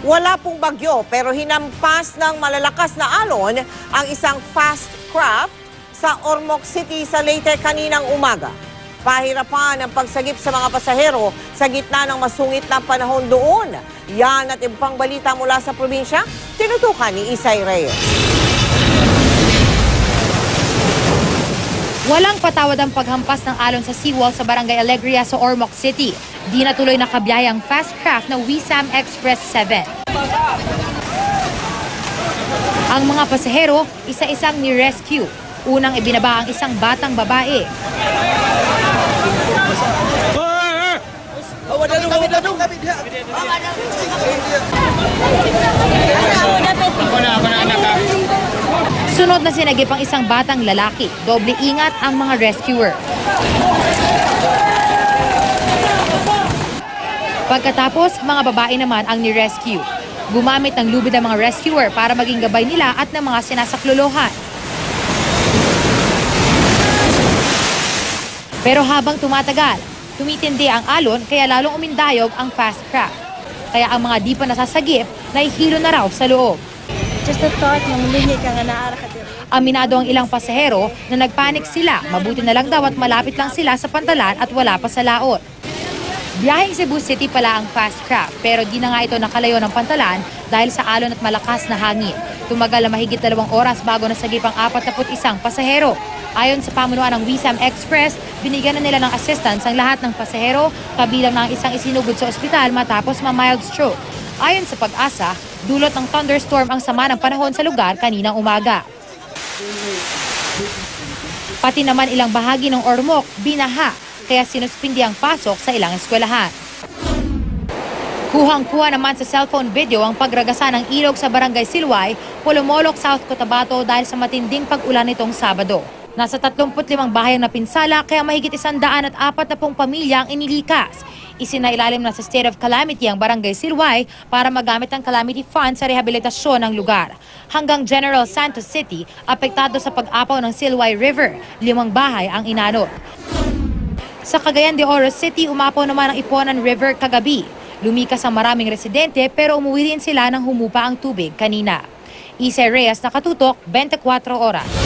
Wala pong bagyo pero hinampas ng malalakas na alon ang isang fast craft sa Ormoc City sa Leyte kaninang umaga. Pahirapan ang pagsagip sa mga pasahero sa gitna ng masungit na panahon doon. Yan at ibang balita mula sa probinsya, tinutukan ni Isay Reyes. Walang patawad ang paghampas ng alon sa seawall sa Barangay Alegria sa Ormoc City. Di na tuloy nakabiyahe ang fast craft na Wisam Express 7. Ang mga pasahero, isa-isang ni-rescue. Unang ibinaba ang isang batang babae. Sunod na sinagip ang isang batang lalaki. Doble ingat ang mga rescuer. Pagkatapos, mga babae naman ang ni-rescue. Gumamit ng lubid ang mga rescuer para maging gabay nila at ng mga sinasaklolohan. Pero habang tumatagal, tumitindi ang alon kaya lalong umindayog ang fast craft. Kaya ang mga di pa nasasagip, nahihilo na raw sa loob. Just a thought, mamulingi ka nga naara ka dito. Aminado ang ilang pasahero na nagpanik sila. Mabuti na lang daw at malapit lang sila sa pantalan at wala pa sa laot. Biyaheng Cebu City pala ang fast craft pero di na nga ito nakalayo ng pantalan dahil sa alon at malakas na hangin. Tumagal na mahigit 2 oras bago nasagip ang 41 pasahero. Ayon sa pamunuan ng Wisam Express, binigyan na nila ng assistance ang lahat ng pasahero, kabilang ng isang isinugod sa ospital matapos ma-mild stroke. Ayon sa Pag-asa, dulot ng thunderstorm ang sama ng panahon sa lugar kaninang umaga. Pati naman ilang bahagi ng Ormoc, binaha, kaya sinuspindi ang pasok sa ilang eskwelahan. Kuhang-kuha naman sa cellphone video ang pagragasa ng ilog sa Barangay Silway, Polomolok, South Cotabato dahil sa matinding pag-ulan nitong Sabado. Nasa 35 bahay ang napinsala kaya mahigit 140 pamilya ang inilikas. Isinailalim na sa state of calamity ang Barangay Silway para magamit ang calamity fund sa rehabilitasyon ng lugar. Hanggang General Santos City, apektado sa pag-apaw ng Silway River, 5 bahay ang inanod. Sa Cagayan de Oro City, umapaw naman ang Iponan River kagabi. Lumikas ang maraming residente pero umuwi rin sila nang humupa ang tubig kanina. Isay Reyes, Nakatutok, 24 Oras.